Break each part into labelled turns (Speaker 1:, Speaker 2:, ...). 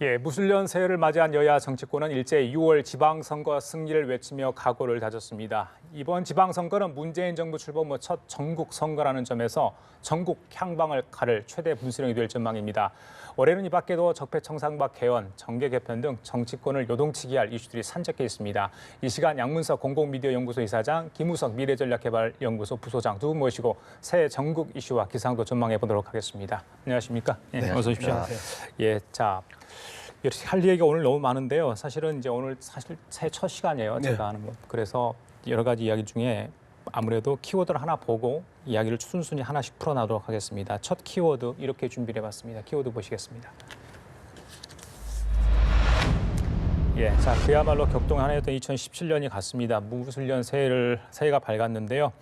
Speaker 1: 예, 무술년 새해를 맞이한 여야 정치권은 일제 6월 지방선거 승리를 외치며 각오를 다졌습니다. 이번 지방선거는 문재인 정부 출범 후 첫 전국 선거라는 점에서 전국 향방을 가를 최대 분수령이 될 전망입니다. 올해는 이 밖에도 적폐청산과 개헌, 정계 개편 등 정치권을 요동치게 할 이슈들이 산적해 있습니다. 이 시간 양문석 공공미디어연구소 이사장, 김우석 미래전략개발연구소 부소장 두 분 모시고 새해 전국 이슈와 기상도 전망해 보도록 하겠습니다. 안녕하십니까? 예, 어서 오십시오. 예, 자. 할 얘기가 오늘 너무 많은데요. 사실은 이제 오늘 새해 첫 시간이에요. 제가 하는 거. 그래서 여러 가지 이야기 중에 아무래도 키워드를 하나 보고 이야기를 순순히 하나씩 풀어나도록 하겠습니다. 첫 키워드 이렇게 준비를 해봤습니다. 키워드 보시겠습니다. 예, 자 그야말로 격동 하나였던 2017년이 갔습니다. 무술년 새해가 밝았는데요.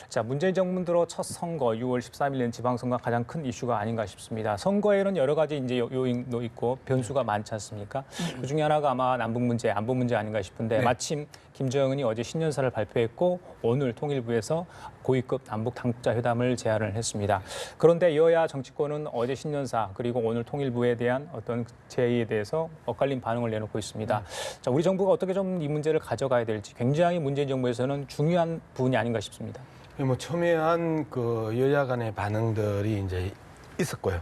Speaker 1: 자 문재인 정부 들어 첫 선거 6월 13일엔 지방선거가 가장 큰 이슈가 아닌가 싶습니다. 선거에는 여러 가지 이제 요인도 있고 변수가 많지 않습니까? 그 중에 하나가 아마 남북 문제, 안보 문제 아닌가 싶은데 마침 김정은이 어제 신년사를 발표했고 오늘 통일부에서 고위급 남북 당국자 회담을 제안을 했습니다. 그런데 여야 정치권은 어제 신년사 그리고 오늘 통일부에 대한 어떤 제의에 대해서 엇갈린 반응을 내놓고 있습니다. 자, 우리 정부가 어떻게 좀 이 문제를 가져가야 될지 굉장히 문재인 정부에서는 중요한 부분이 아닌가 싶습니다.
Speaker 2: 뭐 첨예한 그 여야 간의 반응들이 이제 있었고요.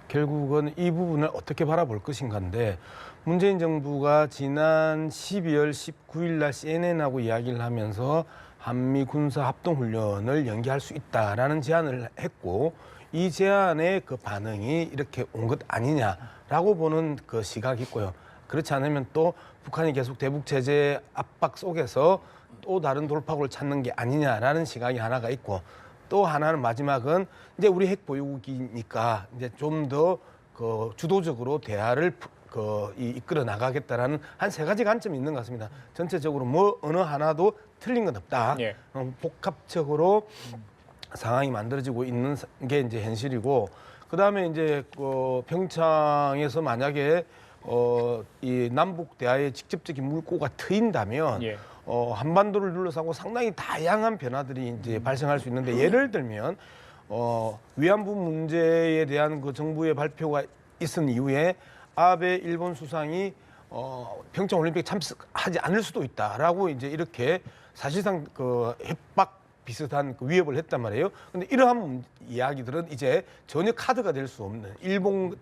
Speaker 2: 결국은 이 부분을 어떻게 바라볼 것인가인데 문재인 정부가 지난 12월 19일 날 CNN하고 이야기를 하면서 한미 군사 합동 훈련을 연기할 수 있다라는 제안을 했고 이 제안의 그 반응이 이렇게 온 것 아니냐라고 보는 그 시각이 있고요. 그렇지 않으면 또 북한이 계속 대북 제재 압박 속에서 또 다른 돌파구를 찾는 게 아니냐라는 시각이 하나가 있고 또 하나는 마지막은 이제 우리 핵 보유국이니까 이제 좀 더 그 주도적으로 대화를 이끌어 나가겠다라는 한 세 가지 관점이 있는 것 같습니다. 전체적으로 뭐 어느 하나도 틀린 건 없다.
Speaker 1: 예.
Speaker 2: 복합적으로 상황이 만들어지고 있는 게 이제 현실이고 그다음에 이제 평창에서 만약에 이 남북 대화의 직접적인 물꼬가 트인다면 한반도를 둘러싸고 상당히 다양한 변화들이 이제 발생할 수 있는데 예를 들면 위안부 문제에 대한 그 정부의 발표가 있은 이후에 아베 일본 수상이 평창 올림픽 참석하지 않을 수도 있다라고 이제 이렇게 사실상 그 협박 비슷한 그 위협을 했단 말이에요. 근데 이러한 이야기들은 이제 전혀 카드가 될 수 없는 일본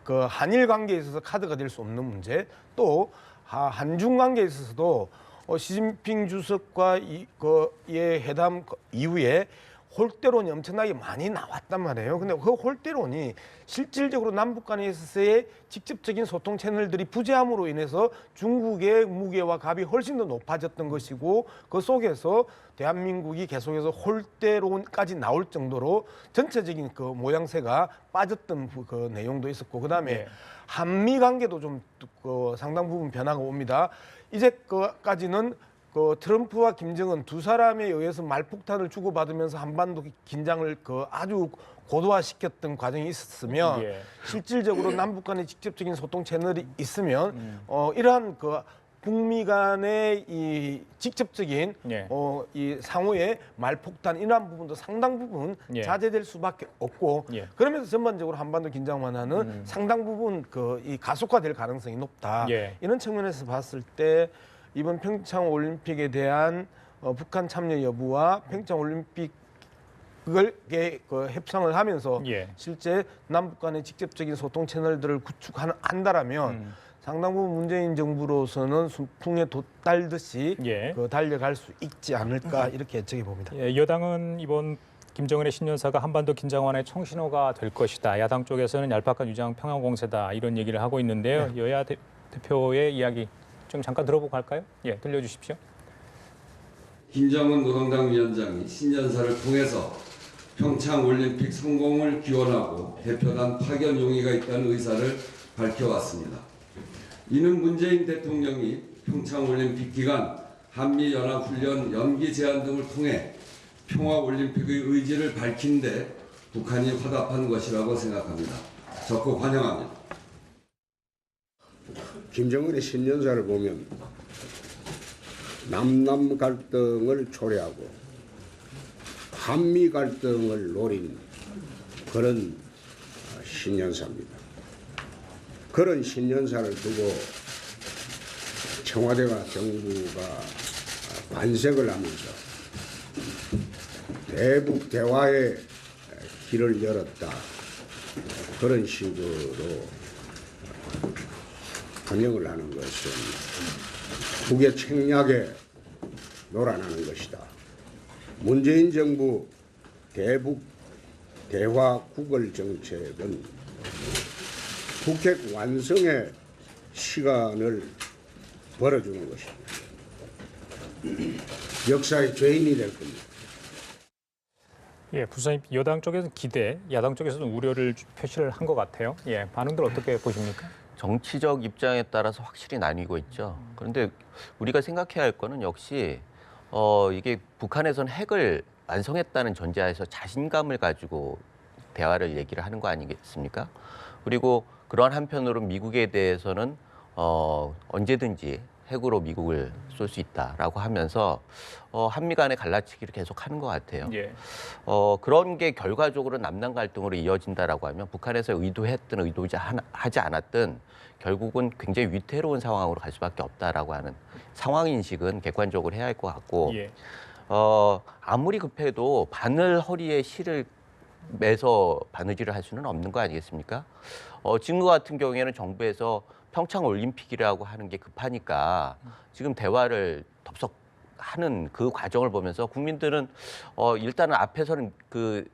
Speaker 2: 그 한일 관계에 있어서 카드가 될 수 없는 문제 또 한중 관계에 있어서도 시진핑 주석과 의 회담 이후에 홀대론이 엄청나게 많이 나왔단 말이에요. 근데 그 홀대론이 실질적으로 남북 간에 있어서의 직접적인 소통 채널들이 부재함으로 인해서 중국의 무게와 값이 훨씬 더 높아졌던 것이고 그 속에서 대한민국이 계속해서 홀대론까지 나올 정도로 전체적인 그 모양새가 빠졌던 그 내용도 있었고 그다음에 한미 관계도 좀 상당 부분 변화가 옵니다. 이제까지는 트럼프와 김정은 두 사람에 의해서 말폭탄을 주고받으면서 한반도 긴장을 아주 고도화시켰던 과정이 있었으면 실질적으로 남북 간의 직접적인 소통 채널이 있으면 이러한 북미 간의 이 직접적인 이 상호의 말폭탄 이러한 부분도 상당 부분 자제될 수밖에 없고 그러면서 전반적으로 한반도 긴장 완화는 상당 부분 이 가속화될 가능성이 높다. 이런 측면에서 봤을 때 이번 평창 올림픽에 대한 북한 참여 여부와 평창 올림픽을 협상을 하면서 실제 남북 간의 직접적인 소통 채널들을 구축한다라면 상당 부분 문재인 정부로서는 순풍에 돛달듯이 달려갈 수 있지 않을까 이렇게 예측해 봅니다.
Speaker 1: 여당은 이번 김정은의 신년사가 한반도 긴장 완화의 청신호가 될 것이다. 야당 쪽에서는 얄팍한 위장 평화 공세다 이런 얘기를 하고 있는데요. 여야 대표의 이야기 좀 잠깐 들어보고 갈까요? 들려주십시오.
Speaker 3: 김정은 노동당 위원장이 신년사를 통해서 평창 올림픽 성공을 기원하고 대표단 파견 용의가 있다는 의사를 밝혀왔습니다. 이는 문재인 대통령이 평창 올림픽 기간 한미연합훈련 연기 제안 등을 통해 평화 올림픽의 의지를 밝힌 데 북한이 화답한 것이라고 생각합니다. 적극 환영합니다.
Speaker 4: 김정은의 신년사를 보면 남남 갈등을 초래하고 한미 갈등을 노린 그런 신년사입니다. 그런 신년사를 두고 청와대와 정부가 반색을 하면서 대북 대화의 길을 열었다. 그런 식으로 번역을 하는 것은 북의 책략에 놀아나는 것이다. 문재인 정부 대북 대화 구걸 정책은 북핵 완성의 시간을 벌어주는 것입니다. 역사의 죄인이 될 겁니다.
Speaker 1: 예, 부사님 여당 쪽에서는 기대, 야당 쪽에서는 우려를 표시를 한 것 같아요. 예, 반응들 어떻게 보십니까?
Speaker 5: 정치적 입장에 따라서 확실히 나뉘고 있죠. 그런데 우리가 생각해야 할 거는 역시 이게 북한에서는 핵을 완성했다는 전제하에서 자신감을 가지고 대화를 얘기를 하는 거 아니겠습니까? 그리고 그러한 한편으로 미국에 대해서는 언제든지 핵으로 미국을 쏠 수 있다라고 하면서 한미 간의 갈라치기를 계속하는 것 같아요.
Speaker 1: 예.
Speaker 5: 그런 게 결과적으로 남남 갈등으로 이어진다라고 하면 북한에서 의도했든 의도하지 않았든 결국은 굉장히 위태로운 상황으로 갈 수밖에 없다라고 하는 상황 인식은 객관적으로 해야 할 것 같고
Speaker 1: 예.
Speaker 5: 아무리 급해도 바늘 허리에 실을 매서 바느질을 할 수는 없는 거 아니겠습니까? 지금 같은 경우에는 정부에서 평창 올림픽이라고 하는 게 급하니까 지금 대화를 덥석하는 그 과정을 보면서 국민들은 일단은 앞에서는 그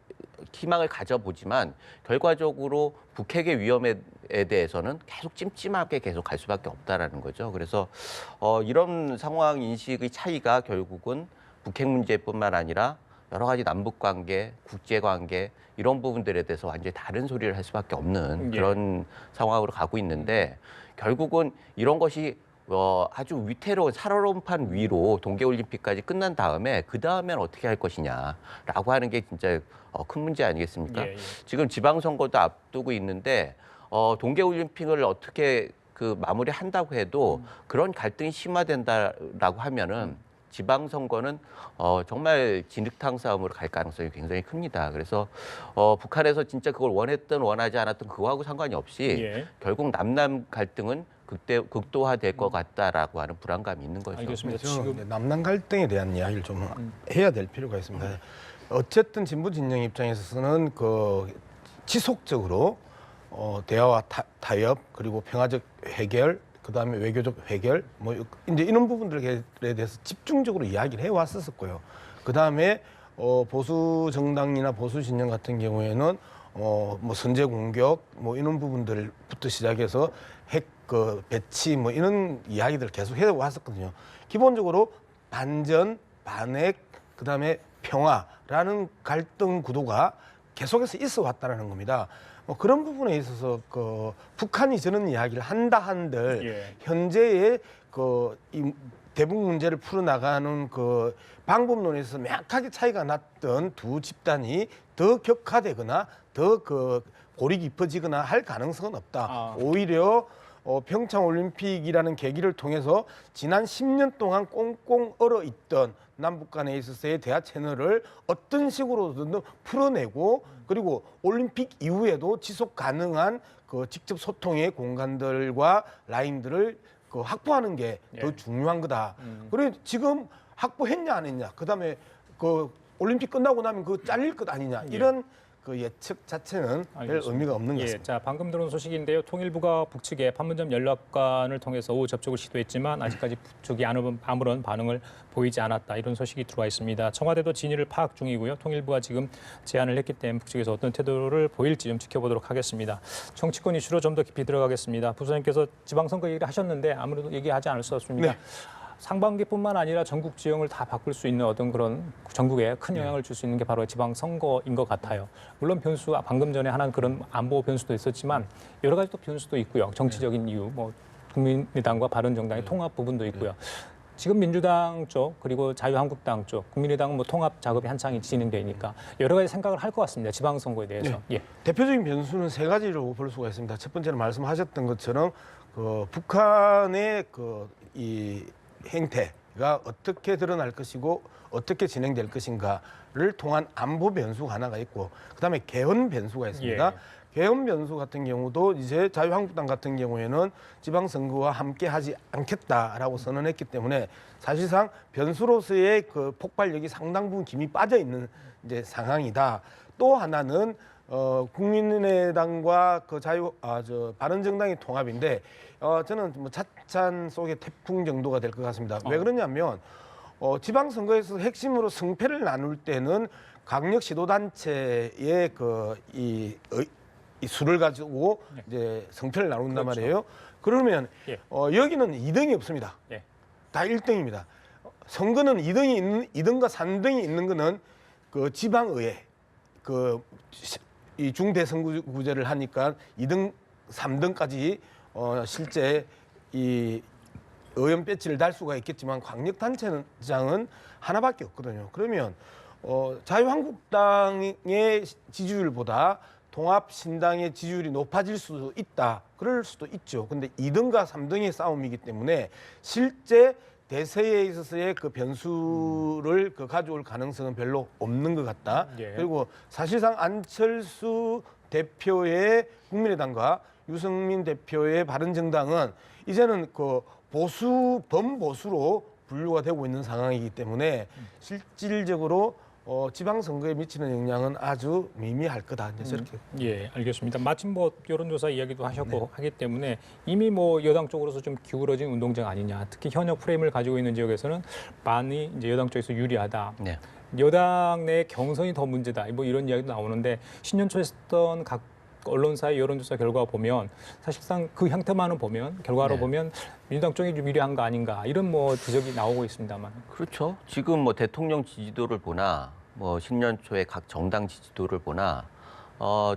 Speaker 5: 희망을 가져보지만 결과적으로 북핵의 위험에 대해서는 계속 찜찜하게 계속 갈 수밖에 없다라는 거죠. 그래서 이런 상황 인식의 차이가 결국은 북핵 문제뿐만 아니라 여러 가지 남북 관계, 국제 관계 이런 부분들에 대해서 완전히 다른 소리를 할 수밖에 없는 그런 상황으로 가고 있는데 결국은 이런 것이 아주 위태로운 살얼음판 위로 동계올림픽까지 끝난 다음에 그 다음엔 어떻게 할 것이냐라고 하는 게 진짜 큰 문제 아니겠습니까?
Speaker 1: 예.
Speaker 5: 지금 지방선거도 앞두고 있는데 동계올림픽을 어떻게 그 마무리한다고 해도 그런 갈등이 심화된다라고 하면은 지방선거는 정말 진흙탕 싸움으로 갈 가능성이 굉장히 큽니다. 그래서 북한에서 진짜 그걸 원했든 원하지 않았든 그거하고 상관이 없이
Speaker 1: 예.
Speaker 5: 결국 남남 갈등은 극도화될 것 같다라고 하는 불안감이 있는 거죠.
Speaker 1: 알겠습니다.
Speaker 2: 저는
Speaker 1: 지금
Speaker 2: 남남 갈등에 대한 이야기를 좀 해야 될 필요가 있습니다. 어쨌든 진보 진영 입장에서는 그 지속적으로 대화와 타협 그리고 평화적 해결 그다음에 외교적 해결 뭐 이제 이런 부분들에 대해서 집중적으로 이야기를 해왔었고요. 그다음에 보수 정당이나 보수 진영 같은 경우에는 뭐 선제 공격 뭐 이런 부분들부터 시작해서 핵 그 배치 뭐 이런 이야기들을 계속 해왔었거든요. 기본적으로 반전, 반핵, 그다음에 평화라는 갈등 구도가 계속해서 있어 왔다라는 겁니다. 그런 부분에 있어서 그 북한이 저는 이야기를 한다 한들
Speaker 1: 예.
Speaker 2: 현재의 이 대북 문제를 풀어나가는 그 방법론에서 명확하게 차이가 났던 두 집단이 더 격화되거나 더 그 골이 깊어지거나 할 가능성은 없다. 오히려 평창 올림픽이라는 계기를 통해서 지난 10년 동안 꽁꽁 얼어 있던 남북 간에 있어서의 대화 채널을 어떤 식으로든 풀어내고 그리고 올림픽 이후에도 지속 가능한 그 직접 소통의 공간들과 라인들을 그 확보하는 게 더 중요한 거다. 그래 지금 확보했냐 안 했냐. 그다음에 그 올림픽 끝나고 나면 그 잘릴 것 아니냐. 이런 그 예측 자체는 별
Speaker 1: 알겠습니다.
Speaker 2: 의미가 없는 것
Speaker 1: 예,
Speaker 2: 같습니다.
Speaker 1: 자 방금 들어온 소식인데요. 통일부가 북측에 판문점 연락관을 통해서 오후 접촉을 시도했지만 아직까지 북측이 아무런 반응을 보이지 않았다. 이런 소식이 들어와 있습니다. 청와대도 진위를 파악 중이고요. 통일부가 지금 제안을 했기 때문에 북측에서 어떤 태도를 보일지 좀 지켜보도록 하겠습니다. 정치권 이슈로 좀 더 깊이 들어가겠습니다. 부사님께서 지방선거 얘기를 하셨는데 아무래도 얘기하지 않을 수 없습니다.
Speaker 2: 네.
Speaker 1: 상반기뿐만 아니라 전국 지형을 다 바꿀 수 있는 어떤 그런 전국에 큰 영향을 줄 수 있는 게 바로 지방선거인 것 같아요. 물론 변수, 방금 전에 하는 그런 안보 변수도 있었지만 여러 가지 또 변수도 있고요. 정치적인 이유, 뭐 국민의당과 바른정당의 통합 부분도 있고요. 지금 민주당 쪽 그리고 자유한국당 쪽, 국민의당은 뭐 통합 작업이 한창 진행되니까 여러 가지 생각을 할 것 같습니다. 지방선거에 대해서. 예.
Speaker 2: 대표적인 변수는 세 가지로 볼 수가 있습니다. 첫 번째는 말씀하셨던 것처럼 그 북한의 이 행태가 어떻게 드러날 것이고 어떻게 진행될 것인가를 통한 안보 변수가 하나가 있고 그다음에 개헌 변수가 있습니다. 계엄 변수 같은 경우도 이제 자유한국당 같은 경우에는 지방선거와 함께하지 않겠다라고 선언했기 때문에 사실상 변수로서의 그 폭발력이 상당 부분 김이 빠져 있는 이제 상황이다. 또 하나는 국민의당과 그 바른정당의 통합인데 저는 뭐 차찬 속의 태풍 정도가 될 것 같습니다. 왜 그러냐면 지방선거에서 핵심으로 승패를 나눌 때는 강력 지도단체의 이 수를 가지고 이제 승패를 나눈단
Speaker 1: 그렇죠.
Speaker 2: 말이에요. 그러면
Speaker 1: 예.
Speaker 2: 여기는 2등이 없습니다.
Speaker 1: 예.
Speaker 2: 다 1등입니다. 선거는 2등과 3등이 있는 거는 그 지방의회 이 중대선거구제를 하니까 2등, 3등까지 실제 이 의원 배지를 달 수가 있겠지만 광역단체장은 하나밖에 없거든요. 그러면 자유한국당의 지지율보다 통합신당의 지지율이 높아질 수도 있다. 그럴 수도 있죠. 근데 2등과 3등의 싸움이기 때문에 실제 대세에 있어서의 그 변수를 가져올 가능성은 별로 없는 것 같다.
Speaker 1: 예.
Speaker 2: 그리고 사실상 안철수 대표의 국민의당과 유승민 대표의 바른정당은 이제는 그 범보수로 분류가 되고 있는 상황이기 때문에 실질적으로 지방선거에 미치는 영향은 아주 미미할 거다. 이제 저렇게.
Speaker 1: 예, 알겠습니다. 마침 뭐 여론조사 이야기도 하셨고 하기 때문에 이미 뭐 여당 쪽으로서 좀 기울어진 운동장 아니냐. 특히 현역 프레임을 가지고 있는 지역에서는 많이 이제 여당 쪽에서 유리하다.
Speaker 5: 네.
Speaker 1: 여당 내 경선이 더 문제다. 뭐 이런 이야기도 나오는데 신년 초에 했던 각 언론사의 여론조사 결과 보면 사실상 그 형태만은 보면 결과로
Speaker 5: 네.
Speaker 1: 보면 민주당 쪽이 좀 유리한 거 아닌가 이런 뭐 지적이 나오고 있습니다만.
Speaker 5: 그렇죠. 지금 뭐 대통령 지지도를 보나 뭐 신년 초에 각 정당 지지도를 보나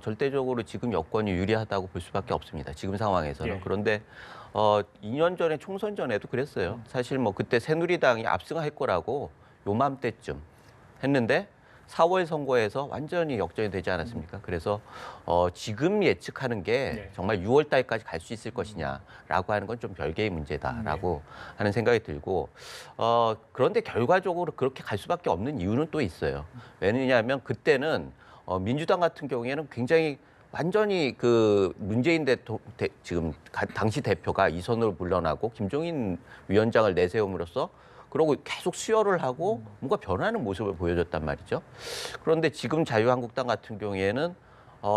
Speaker 5: 절대적으로 지금 여권이 유리하다고 볼 수밖에 없습니다. 지금 상황에서는.
Speaker 1: 예.
Speaker 5: 그런데 2년 전에 총선 전에도 그랬어요. 사실 뭐 그때 새누리당이 압승할 거라고 요맘때쯤 했는데 4월 선거에서 완전히 역전이 되지 않았습니까? 그래서 지금 예측하는 게
Speaker 1: 네.
Speaker 5: 정말 6월 달까지 갈 수 있을 것이냐라고 하는 건 좀 별개의 문제다라고 하는 생각이 들고 그런데 결과적으로 그렇게 갈 수밖에 없는 이유는 또 있어요. 왜냐하면 그때는 민주당 같은 경우에는 굉장히 완전히 그 문재인 지금 당시 대표가 이선으로 물러나고 김종인 위원장을 내세움으로써 그러고 계속 수혈을 하고 뭔가 변하는 모습을 보여줬단 말이죠. 그런데 지금 자유한국당 같은 경우에는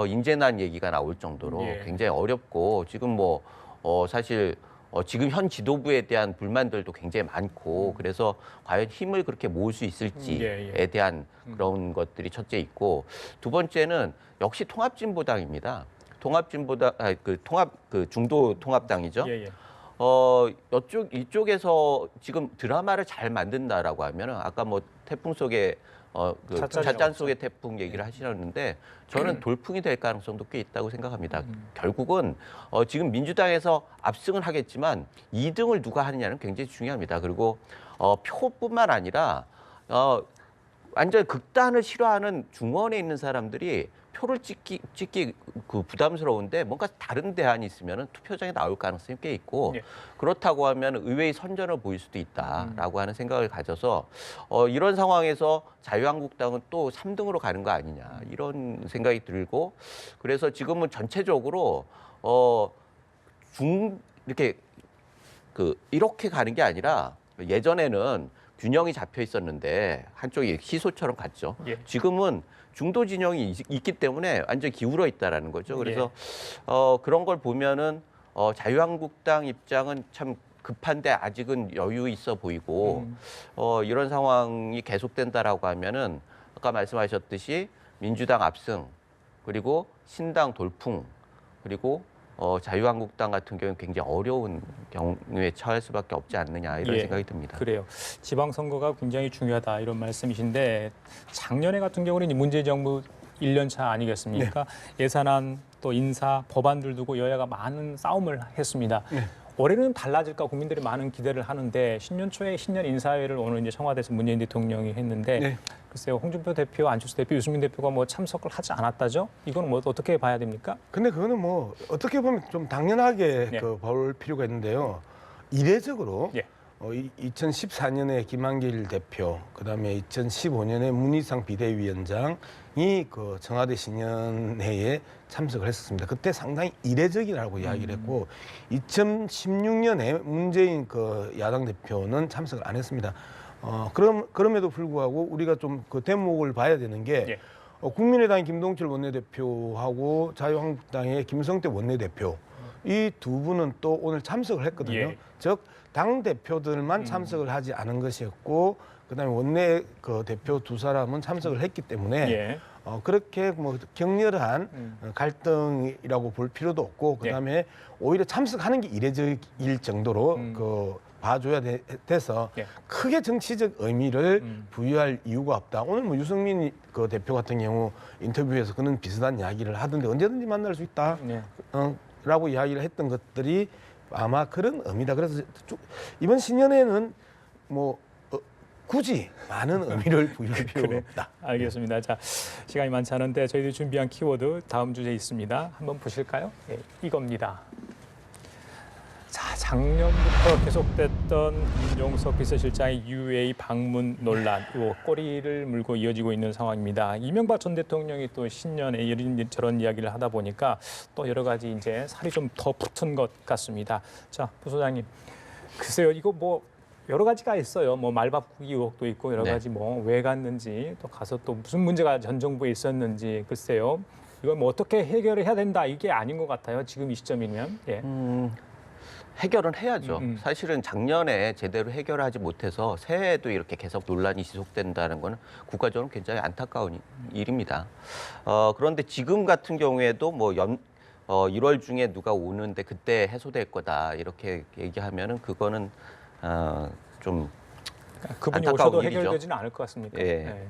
Speaker 5: 인재난 얘기가 나올 정도로
Speaker 1: 예.
Speaker 5: 굉장히 어렵고 지금 뭐 사실 지금 현 지도부에 대한 불만들도 굉장히 많고 그래서 과연 힘을 그렇게 모을 수 있을지에 대한 그런 것들이 첫째 있고 두 번째는 역시 통합진보당입니다. 중도 통합당이죠.
Speaker 1: 예, 예.
Speaker 5: 이쪽에서 지금 드라마를 잘 만든다라고 하면은 아까 뭐 태풍 속에 찻잔 속의 태풍 얘기를 하시는데 저는 돌풍이 될 가능성도 꽤 있다고 생각합니다. 결국은 지금 민주당에서 압승은 하겠지만 2등을 누가 하느냐는 굉장히 중요합니다. 그리고 표뿐만 아니라 완전 극단을 싫어하는 중원에 있는 사람들이 표를 찍기 그 부담스러운데 뭔가 다른 대안이 있으면 투표장에 나올 가능성이 꽤 있고
Speaker 1: 예.
Speaker 5: 그렇다고 하면 의외의 선전을 보일 수도 있다라고 하는 생각을 가져서 이런 상황에서 자유한국당은 또 3등으로 가는 거 아니냐 이런 생각이 들고 그래서 지금은 전체적으로 이렇게 가는 게 아니라 예전에는 균형이 잡혀 있었는데 한쪽이 희소처럼 갔죠.
Speaker 1: 예.
Speaker 5: 지금은 중도 진영이 있기 때문에 완전 기울어 있다라는 거죠. 그래서 그런 걸 보면은 자유한국당 입장은 참 급한데 아직은 여유 있어 보이고 이런 상황이 계속된다라고 하면은 아까 말씀하셨듯이 민주당 압승 그리고 신당 돌풍 그리고 자유한국당 같은 경우는 굉장히 어려운 경우에 처할 수밖에 없지 않느냐 이런
Speaker 1: 예,
Speaker 5: 생각이 듭니다.
Speaker 1: 그래요. 지방선거가 굉장히 중요하다 이런 말씀이신데 작년에 같은 경우는 이제 문재인 정부 1년 차 아니겠습니까? 예산안 또 인사 법안들 두고 여야가 많은 싸움을 했습니다. 올해는 달라질까 국민들이 많은 기대를 하는데 신년 초에 신년 인사회를 오늘 이제 청와대에서 문재인 대통령이 했는데 글쎄요 홍준표 대표, 안철수 대표, 유승민 대표가 뭐 참석을 하지 않았다죠? 이건 뭐 어떻게 봐야 됩니까?
Speaker 2: 근데 그거는 뭐 어떻게 보면 좀 당연하게
Speaker 1: 네.
Speaker 2: 볼 필요가 있는데요. 이례적으로
Speaker 1: 예.
Speaker 2: 2014년에 김한길 대표, 그다음에 2015년에 문희상 비대위원장이 그 청와대 신년회에 참석을 했었습니다. 그때 상당히 이례적이라고 이야기를 했고 2016년에 문재인 그 야당 대표는 참석을 안 했습니다. 그럼에도 불구하고 우리가 좀 그 대목을 봐야 되는 게
Speaker 1: 예.
Speaker 2: 국민의당 김동철 원내대표하고 자유한국당의 김성태 원내대표 이 두 분은 또 오늘 참석을 했거든요.
Speaker 1: 예.
Speaker 2: 즉 당 대표들만 참석을 하지 않은 것이었고 그다음에 원내 그 대표 두 사람은 참석을 했기 때문에
Speaker 1: 예.
Speaker 2: 그렇게 뭐 격렬한 갈등이라고 볼 필요도 없고 그다음에 오히려 참석하는 게 이례적일 정도로 그 봐줘야 돼서
Speaker 1: 예.
Speaker 2: 크게 정치적 의미를 부여할 이유가 없다. 오늘 뭐 유승민 그 대표 같은 경우 인터뷰에서 그는 비슷한 이야기를 하던데 언제든지 만날 수 있다.
Speaker 1: 예.
Speaker 2: 라고 이야기를 했던 것들이 아마 그런 의미다. 그래서 이번 신년회는 뭐 굳이 많은 의미를 부여할 필요가 없다.
Speaker 1: 알겠습니다. 자, 시간이 많지 않은데 저희들이 준비한 키워드 다음 주제에 있습니다. 한번 보실까요? 예, 이겁니다. 자, 작년부터 계속됐던 윤종석 비서실장의 UAE 방문 논란, 요 꼬리를 물고 이어지고 있는 상황입니다. 이명박 전 대통령이 또 신년에 이런 저런 이야기를 하다 보니까 또 여러 가지 이제 살이 좀 더 붙은 것 같습니다. 자, 부소장님, 글쎄요, 이거 뭐 여러 가지가 있어요. 뭐 말바꾸기 의혹도 있고 여러 가지 뭐 왜 갔는지 또 가서 또 무슨 문제가 전 정부에 있었는지 글쎄요. 이건 뭐 어떻게 해결을 해야 된다 이게 아닌 것 같아요. 지금 이 시점이면. 예.
Speaker 5: 해결은 해야죠. 사실은 작년에 제대로 해결하지 못해서 새해에도 이렇게 계속 논란이 지속된다는 것은 국가적으로 굉장히 안타까운 일입니다. 그런데 지금 같은 경우에도 뭐 1월 중에 누가 오는데 그때 해소될 거다 이렇게 얘기하면은 그거는 좀
Speaker 1: 그분이
Speaker 5: 안타까운
Speaker 1: 오셔도
Speaker 5: 일이죠.
Speaker 1: 해결되지는 않을 것 같습니까?
Speaker 5: 예.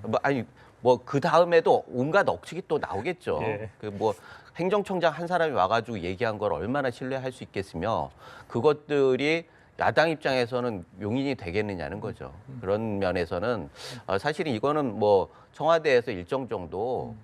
Speaker 5: 뭐 그 다음에도 온갖 억측이 또 나오겠죠.
Speaker 1: 예.
Speaker 5: 그 뭐 행정청장 한 사람이 와가지고 얘기한 걸 얼마나 신뢰할 수 있겠으며 그것들이 야당 입장에서는 용인이 되겠느냐는 거죠. 그런 면에서는 사실은 이거는 뭐 청와대에서 일정 정도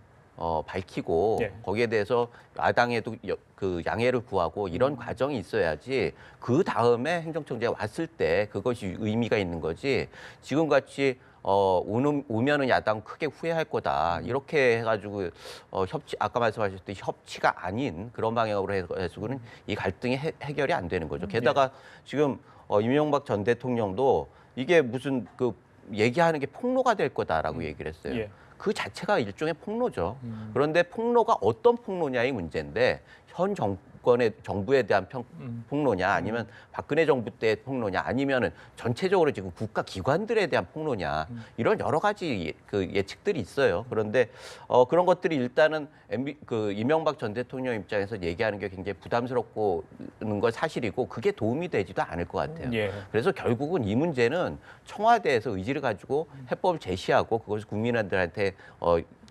Speaker 5: 밝히고
Speaker 1: 예.
Speaker 5: 거기에 대해서 야당에도 그 양해를 구하고 이런 과정이 있어야지 그 다음에 행정청장이 왔을 때 그것이 의미가 있는 거지 지금 같이 오면은 야당 크게 후회할 거다 이렇게 해가지고 아까 말씀하셨듯이 협치가 아닌 그런 방향으로 해서는 이 갈등이 해결이 안 되는 거죠. 게다가 지금 이명박 전 대통령도 이게 무슨 그 얘기하는 게 폭로가 될 거다라고 얘기를 했어요.
Speaker 1: 예.
Speaker 5: 그 자체가 일종의 폭로죠. 그런데 폭로가 어떤 폭로냐의 문제인데 현 정부에 대한 폭로냐 아니면 박근혜 정부 때 폭로냐 아니면은 전체적으로 지금 국가 기관들에 대한 폭로냐 이런 여러 가지 그 예측들이 있어요. 그런데 그런 것들이 일단은 그 이명박 전 대통령 입장에서 얘기하는 게 굉장히 부담스럽고는 건 사실이고 그게 도움이 되지도 않을 것 같아요.
Speaker 1: 예.
Speaker 5: 그래서 결국은 이 문제는 청와대에서 의지를 가지고 해법을 제시하고 그것을 국민들한테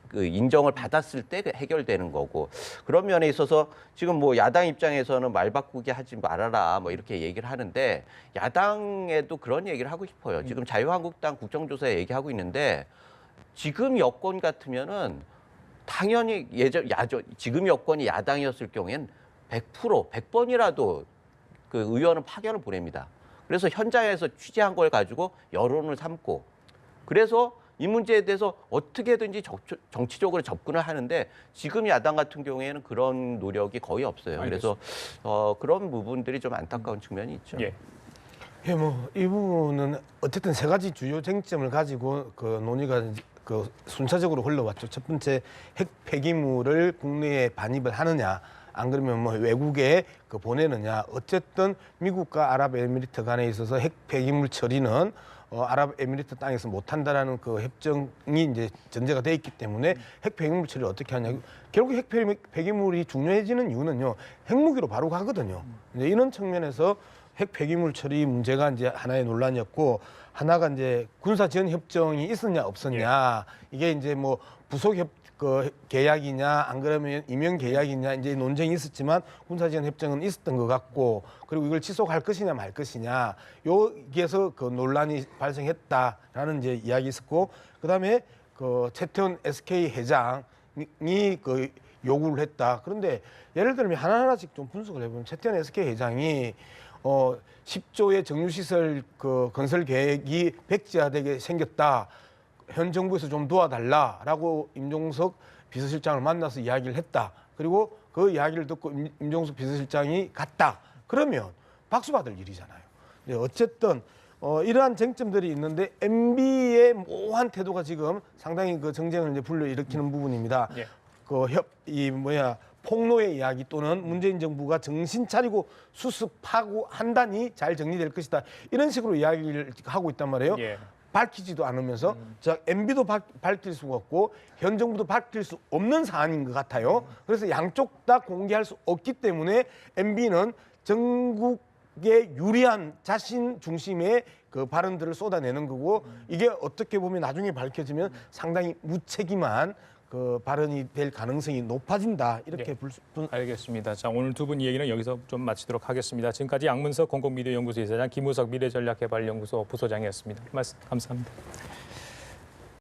Speaker 5: 그 인정을 받았을 때 해결되는 거고 그런 면에 있어서 지금 뭐 야당 입장에서는 말 바꾸게 하지 말아라 뭐 이렇게 얘기를 하는데 야당에도 그런 얘기를 하고 싶어요. 지금 자유한국당 국정조사에 얘기하고 있는데 지금 여권 같으면은 당연히 지금 여권이 야당이었을 경우엔 100번이라도 그 의원은 파견을 보냅니다. 그래서 현장에서 취재한 걸 가지고 여론을 삼고 그래서 이 문제에 대해서 어떻게든지 정치적으로 접근을 하는데 지금 야당 같은 경우에는 그런 노력이 거의 없어요. 그래서 그런 부분들이 좀 안타까운 측면이 있죠.
Speaker 1: 예.
Speaker 2: 예, 뭐 이 부분은 어쨌든 세 가지 주요 쟁점을 가지고 그 논의가 그 순차적으로 흘러왔죠. 첫 번째, 핵 폐기물을 국내에 반입을 하느냐, 안 그러면 뭐 외국에 그 보내느냐. 어쨌든 미국과 아랍에미리트 간에 있어서 핵 폐기물 처리는 아랍에미리트 땅에서 못한다라는 그 협정이 이제 전제가 돼 있기 때문에 핵 폐기물 처리를 어떻게 하냐. 결국 핵 폐기물이 중요해지는 이유는요, 핵무기로 바로 가거든요. 이제 이런 측면에서 핵 폐기물 처리 문제가 이제 하나의 논란이었고, 하나가 이제 군사 지원 협정이 있었냐 없었냐. 이게 이제 뭐 부속 계약이냐 안 그러면 임용 계약이냐 이제 논쟁이 있었지만 군사 지원 협정은 있었던 것 같고, 그리고 이걸 지속할 것이냐 말 것이냐 여기에서 그 논란이 발생했다라는 이제 이야기 있었고, 그다음에 그 최태원 SK 회장이 그 요구를 했다. 그런데 예를 들면 하나하나씩 좀 분석을 해보면 최태원 SK 회장이 10조의 정유시설 그 건설 계획이 백지화되게 생겼다. 현 정부에서 좀 도와달라라고 임종석 비서실장을 만나서 이야기를 했다. 그리고 그 이야기를 듣고 임종석 비서실장이 갔다. 그러면 박수 받을 일이잖아요. 어쨌든 이러한 쟁점들이 있는데 MB의 모호한 태도가 지금 상당히 그 정쟁을 이제 불러일으키는 부분입니다.
Speaker 1: 예.
Speaker 2: 폭로의 이야기 또는 문재인 정부가 정신 차리고 수습하고 한다니 잘 정리될 것이다. 이런 식으로 이야기를 하고 있단 말이에요.
Speaker 1: 예.
Speaker 2: 밝히지도 않으면서 자 MB도 밝힐 수가 없고 현 정부도 밝힐 수 없는 사안인 것 같아요. 그래서 양쪽 다 공개할 수 없기 때문에 MB는 전국에 유리한 자신 중심의 그 발언들을 쏟아내는 거고 이게 어떻게 보면 나중에 밝혀지면 상당히 무책임한 그 발언이 될 가능성이 높아진다 이렇게
Speaker 1: 알겠습니다. 자, 오늘 두 분 이야기는 여기서 좀 마치도록 하겠습니다. 지금까지 양문석 공공미디어연구소 이사장, 김우석 미래전략개발연구소 부소장이었습니다. 말씀 감사합니다.